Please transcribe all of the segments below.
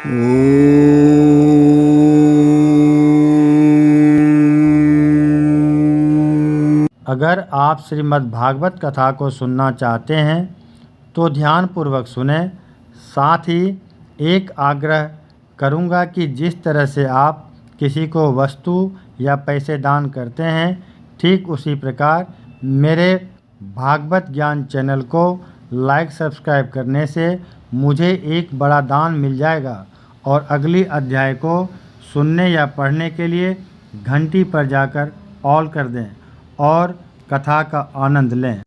अगर आप श्रीमद् भागवत कथा को सुनना चाहते हैं तो ध्यानपूर्वक सुने। साथ ही एक आग्रह करूंगा कि जिस तरह से आप किसी को वस्तु या पैसे दान करते हैं, ठीक उसी प्रकार मेरे भागवत ज्ञान चैनल को लाइक सब्सक्राइब करने से मुझे एक बड़ा दान मिल जाएगा। और अगली अध्याय को सुनने या पढ़ने के लिए घंटी पर जाकर ऑल कर दें और कथा का आनंद लें।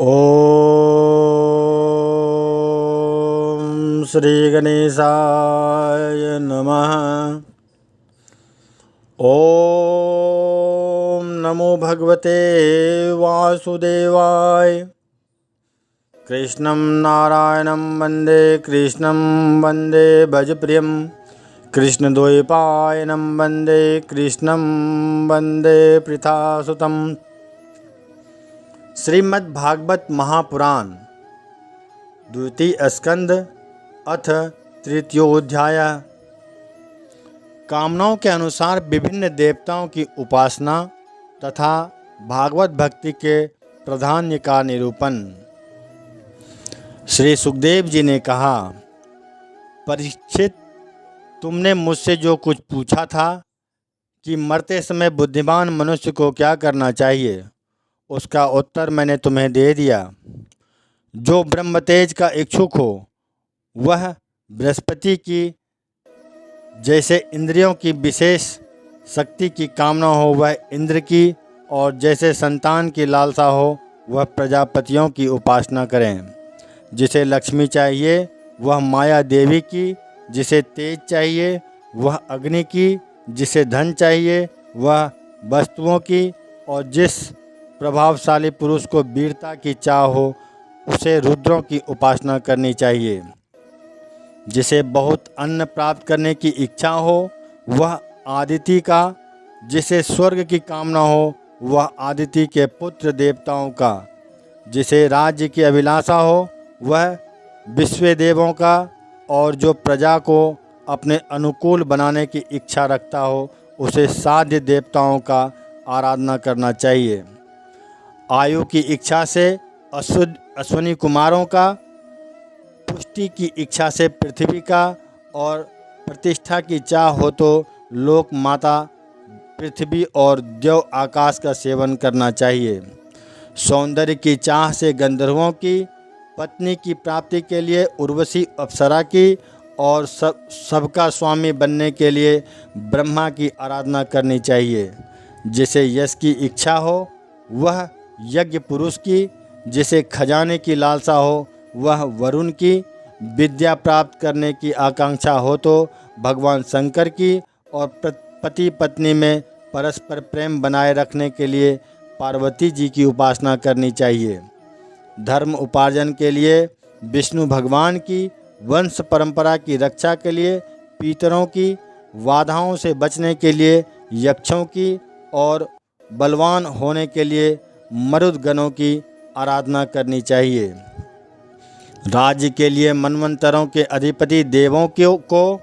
ओम श्री गणेशाय नमः। ओम नमो भगवते वासुदेवाय। कृष्णं नारायणं वन्दे कृष्णं वन्दे भजप्रियं। कृष्णद्वैपायनं वन्दे कृष्णं वन्दे पृथासुतं। श्रीमद् भागवत महापुराण द्वितीय स्कंद अथ तृतीयोध्याय। कामनाओं के अनुसार विभिन्न देवताओं की उपासना तथा भागवत भक्ति के प्राधान्य का निरूपण। श्री सुखदेव जी ने कहा, परीक्षित, तुमने मुझसे जो कुछ पूछा था कि मरते समय बुद्धिमान मनुष्य को क्या करना चाहिए, उसका उत्तर मैंने तुम्हें दे दिया। जो ब्रह्मतेज का इच्छुक हो वह बृहस्पति की जैसे इंद्रियों की विशेष शक्ति की कामना हो वह इंद्र की, और जैसे संतान की लालसा हो वह प्रजापतियों की उपासना करें। जिसे लक्ष्मी चाहिए वह माया देवी की, जिसे तेज चाहिए वह अग्नि की, जिसे धन चाहिए वह वस्तुओं की, और जिस प्रभावशाली पुरुष को वीरता की चाह हो उसे रुद्रों की उपासना करनी चाहिए। जिसे बहुत अन्न प्राप्त करने की इच्छा हो वह आदिति का, जिसे स्वर्ग की कामना हो वह आदिति के पुत्र देवताओं का, जिसे राज्य की अभिलाषा हो वह विश्व देवों का, और जो प्रजा को अपने अनुकूल बनाने की इच्छा रखता हो उसे साध्य देवताओं का आराधना करना चाहिए। आयु की इच्छा से अश्विनी कुमारों का, पुष्टि की इच्छा से पृथ्वी का, और प्रतिष्ठा की चाह हो तो लोक माता पृथ्वी और देव आकाश का सेवन करना चाहिए। सौंदर्य की चाह से गंधर्वों की, पत्नी की प्राप्ति के लिए उर्वशी अप्सरा की, और सबका स्वामी बनने के लिए ब्रह्मा की आराधना करनी चाहिए। जिसे यश की इच्छा हो वह यज्ञ पुरुष की, जिसे खजाने की लालसा हो वह वरुण की, विद्या प्राप्त करने की आकांक्षा हो तो भगवान शंकर की, और पति पत्नी में परस्पर प्रेम बनाए रखने के लिए पार्वती जी की उपासना करनी चाहिए। धर्म उपार्जन के लिए विष्णु भगवान की, वंश परंपरा की रक्षा के लिए पीतरों की, बाधाओं से बचने के लिए यक्षों की, और बलवान होने के लिए मरुदगणों की आराधना करनी चाहिए। राज्य के लिए मनवंतरों के अधिपति देवों को,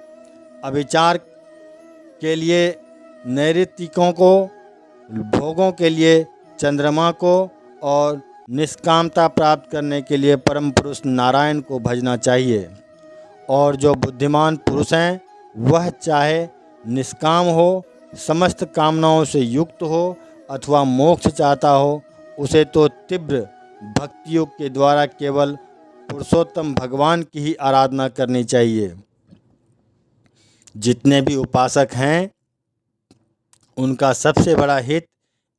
अभिचार के लिए नैऋतिकों को, भोगों के लिए चंद्रमा को, और निष्कामता प्राप्त करने के लिए परम पुरुष नारायण को भजना चाहिए। और जो बुद्धिमान पुरुष हैं वह चाहे निष्काम हो, समस्त कामनाओं से युक्त हो अथवा मोक्ष चाहता हो, उसे तो तीव्र भक्ति योग के द्वारा केवल पुरुषोत्तम भगवान की ही आराधना करनी चाहिए। जितने भी उपासक हैं उनका सबसे बड़ा हित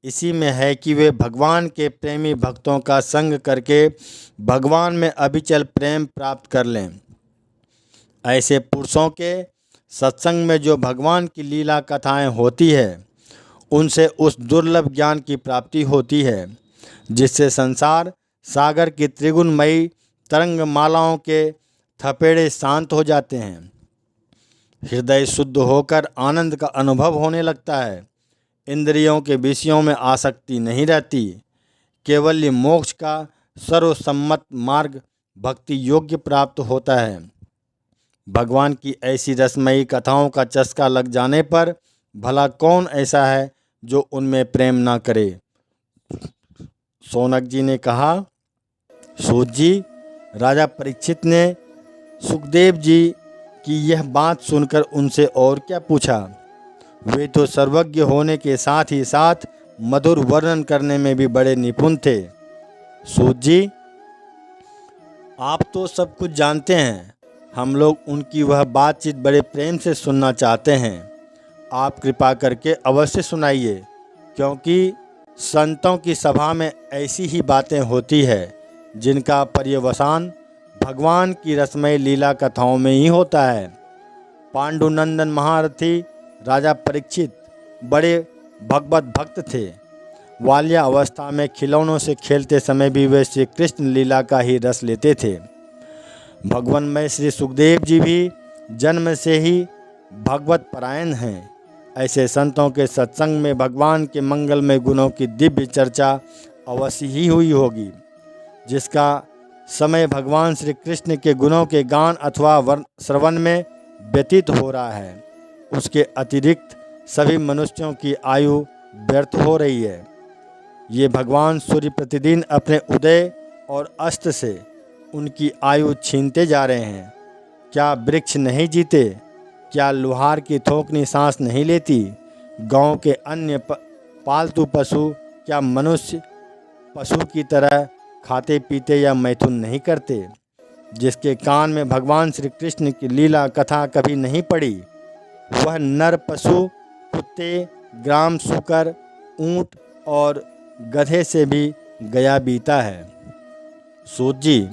इसी में है कि वे भगवान के प्रेमी भक्तों का संग करके भगवान में अविचल प्रेम प्राप्त कर लें। ऐसे पुरुषों के सत्संग में जो भगवान की लीला कथाएं होती है उनसे उस दुर्लभ ज्ञान की प्राप्ति होती है जिससे संसार सागर की त्रिगुणमयी तरंग मालाओं के थपेड़े शांत हो जाते हैं। हृदय शुद्ध होकर आनंद का अनुभव होने लगता है। इंद्रियों के विषयों में आसक्ति नहीं रहती। केवल मोक्ष का सर्वसम्मत मार्ग भक्ति योग्य प्राप्त होता है। भगवान की ऐसी रसमयी कथाओं का चस्का लग जाने पर भला कौन ऐसा है जो उनमें प्रेम ना करे। शौनक जी ने कहा, सूत जी, राजा परीक्षित ने सुखदेव जी की यह बात सुनकर उनसे और क्या पूछा। वे तो सर्वज्ञ होने के साथ ही साथ मधुर वर्णन करने में भी बड़े निपुण थे। सूत जी, आप तो सब कुछ जानते हैं, हम लोग उनकी वह बातचीत बड़े प्रेम से सुनना चाहते हैं। आप कृपा करके अवश्य सुनाइए, क्योंकि संतों की सभा में ऐसी ही बातें होती है जिनका पर्यवसान भगवान की रसमय लीला कथाओं में ही होता है। पांडुनंदन महारथी राजा परीक्षित बड़े भगवत भक्त थे। बाल्या अवस्था में खिलौनों से खेलते समय भी वे श्री कृष्ण लीला का ही रस लेते थे। भगवानमय श्री सुखदेव जी भी जन्म से ही भगवत परायण हैं। ऐसे संतों के सत्संग में भगवान के मंगलमय गुणों की दिव्य चर्चा अवश्य ही हुई होगी, जिसका समय भगवान श्री कृष्ण के गुणों के गान अथवा श्रवण में व्यतीत हो रहा है। उसके अतिरिक्त सभी मनुष्यों की आयु व्यर्थ हो रही है। ये भगवान सूर्य प्रतिदिन अपने उदय और अस्त से उनकी आयु छीनते जा रहे हैं। क्या वृक्ष नहीं जीते? क्या लोहार की थोकनी सांस नहीं लेती? गांव के अन्य पालतू पशु क्या मनुष्य पशु की तरह खाते पीते या मैथुन नहीं करते? जिसके कान में भगवान श्री कृष्ण की लीला कथा कभी नहीं पड़ी, वह नर पशु कुत्ते, ग्राम सूकर, ऊंट और गधे से भी गया बीता है। सूत जी,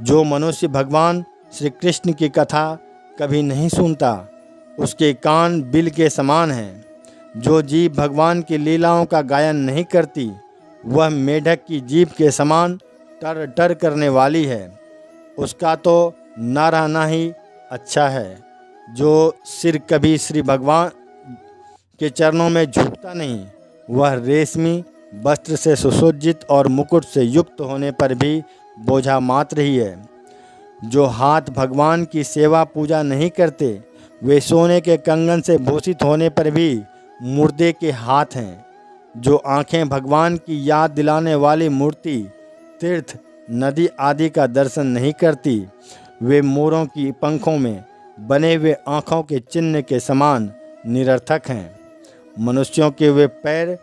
जो मनुष्य भगवान श्री कृष्ण की कथा कभी नहीं सुनता, उसके कान बिल के समान हैं। जो जीव भगवान की लीलाओं का गायन नहीं करती, वह मेढक की जीभ के समान टर टर करने वाली है। उसका तो न रहना ही अच्छा है। जो सिर कभी श्री भगवान के चरणों में झुकता नहीं, वह रेशमी वस्त्र से सुसज्जित और मुकुट से युक्त होने पर भी बोझा मात्र ही है। जो हाथ भगवान की सेवा पूजा नहीं करते, वे सोने के कंगन से भूषित होने पर भी मुर्दे के हाथ हैं। जो आंखें भगवान की याद दिलाने वाली मूर्ति, तीर्थ, नदी आदि का दर्शन नहीं करती, वे मोरों की पंखों में बने हुए आँखों के चिन्ह के समान निरर्थक हैं। मनुष्यों के वे पैर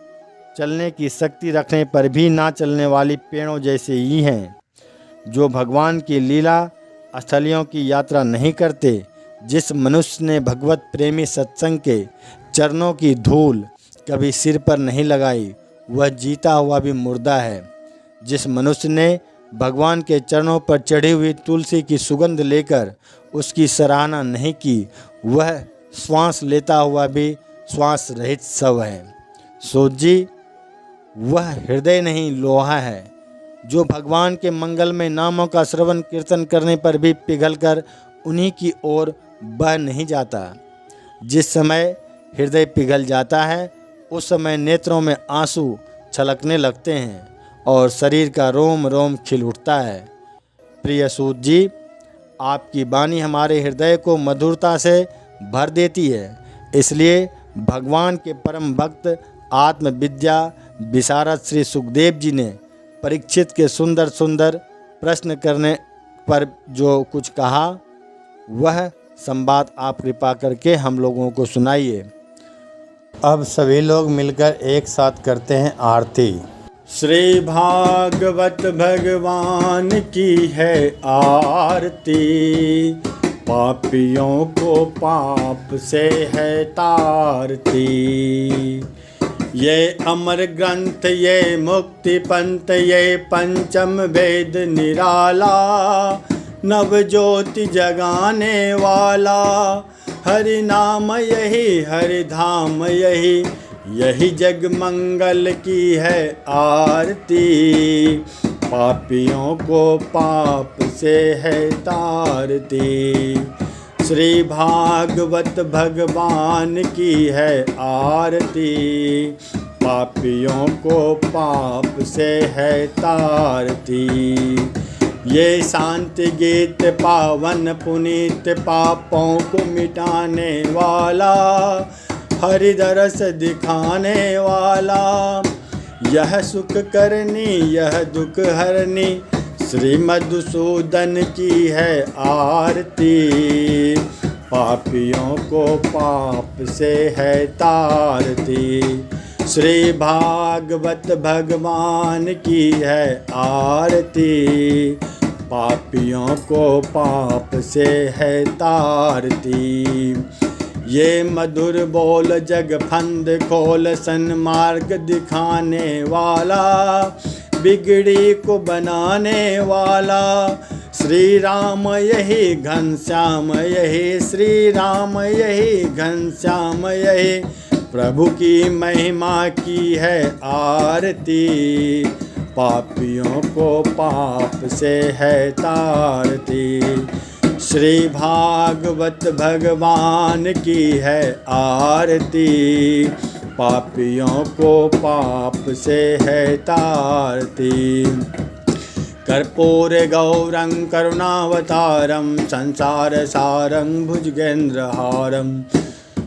चलने की शक्ति रखने पर भी ना चलने वाली पेड़ों जैसे ही हैं। जो भगवान की लीला स्थलियों की यात्रा नहीं करते, जिस मनुष्य ने भगवत प्रेमी सत्संग के चरणों की धूल कभी सिर पर नहीं लगाई, वह जीता हुआ भी मुर्दा है। जिस मनुष्य ने भगवान के चरणों पर चढ़ी हुई तुलसी की सुगंध लेकर उसकी सराहना नहीं की, वह श्वास लेता हुआ भी श्वास रहित शव है। सूत जी, वह हृदय नहीं लोहा है, जो भगवान के मंगलमय नामों का श्रवण कीर्तन करने पर भी पिघलकर उन्हीं की ओर बह नहीं जाता। जिस समय हृदय पिघल जाता है, उस समय नेत्रों में आंसू छलकने लगते हैं और शरीर का रोम रोम खिल उठता है। प्रिय सूत जी, आपकी वाणी हमारे हृदय को मधुरता से भर देती है। इसलिए भगवान के परम भक्त आत्मविद्या विशारद श्री सुखदेव जी ने परीक्षित के सुंदर सुंदर प्रश्न करने पर जो कुछ कहा, वह संवाद आप कृपा करके हम लोगों को सुनाइए। अब सभी लोग मिलकर एक साथ करते हैं आरती। श्री भागवत भगवान की है आरती, पापियों को पाप से है तारती। ये अमर ग्रंथ, ये मुक्ति पंथ, ये पंचम वेद निराला, नव ज्योति जगाने वाला। हरि नाम यही, हरि धाम यही, यही जग मंगल की है आरती। पापियों को पाप से है तारती। श्री भागवत भगवान की है आरती, पापियों को पाप से है तारती। ये शांति गीत पावन पुनीत पापों को मिटाने वाला, हरिदरस दिखाने वाला, यह सुख करनी यह दुख हरनी, श्री मधुसूदन की है आरती। पापियों को पाप से है तारती, श्री भागवत भगवान की है आरती। पापियों को पाप से है तारती। ये मधुर बोल जग फंद खोल, सन्मार्ग दिखाने वाला, बिगड़ी को बनाने वाला, श्री राम यही घनश्याम यही, श्री राम यही घनश्याम यही, प्रभु की महिमा की है आरती। पापियों को पाप से है तारती, श्री भागवत भगवान की है आरती। पापियों को पाप से है तारती। कर्पूर गौरं करुणावतारं, संसार सारं भुजगेन्द्रहारं,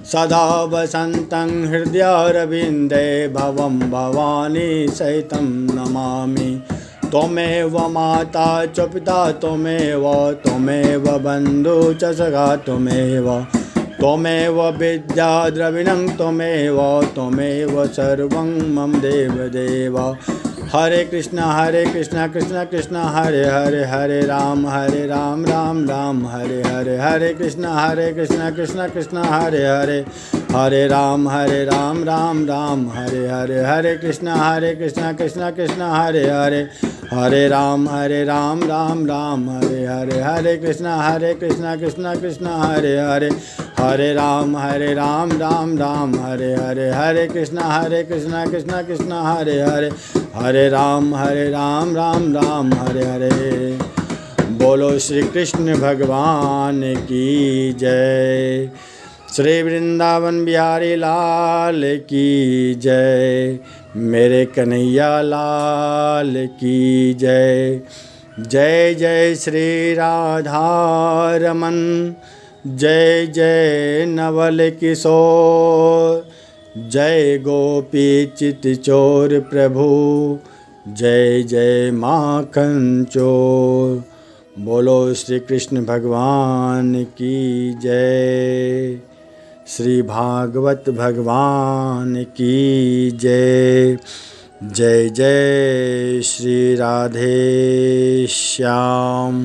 सदा वसन्तं हृदयारविन्दे, भवं भवानी सहितं नमामि। त्वमेव माता च पिता त्वमेव बन्धु च सखा त्वमेव विद्या द्रविणं त्वमेव सर्वं मम देवदेव। हरे कृष्णा कृष्णा कृष्णा हरे हरे, हरे राम राम राम हरे हरे, हरे कृष्णा कृष्णा कृष्णा हरे हरे, हरे राम राम राम हरे हरे, हरे कृष्णा कृष्णा कृष्णा हरे हरे, हरे राम राम राम हरे हरे, हरे कृष्णा कृष्णा कृष्णा हरे हरे, हरे राम राम राम हरे हरे, हरे कृष्णा कृष्णा कृष्णा हरे हरे, हरे राम राम राम हरे हरे। बोलो श्री कृष्ण भगवान की जय, श्री वृंदावन बिहारी लाल की जय, मेरे कन्हैया लाल की जय। जय जय श्री राधा रमन, जय जय नवल किशोर, जय गोपी चित चोर प्रभु, जय जय माखन चोर। बोलो श्री कृष्ण भगवान की जय, श्री भागवत भगवान की जय। जय जय श्री राधे श्याम।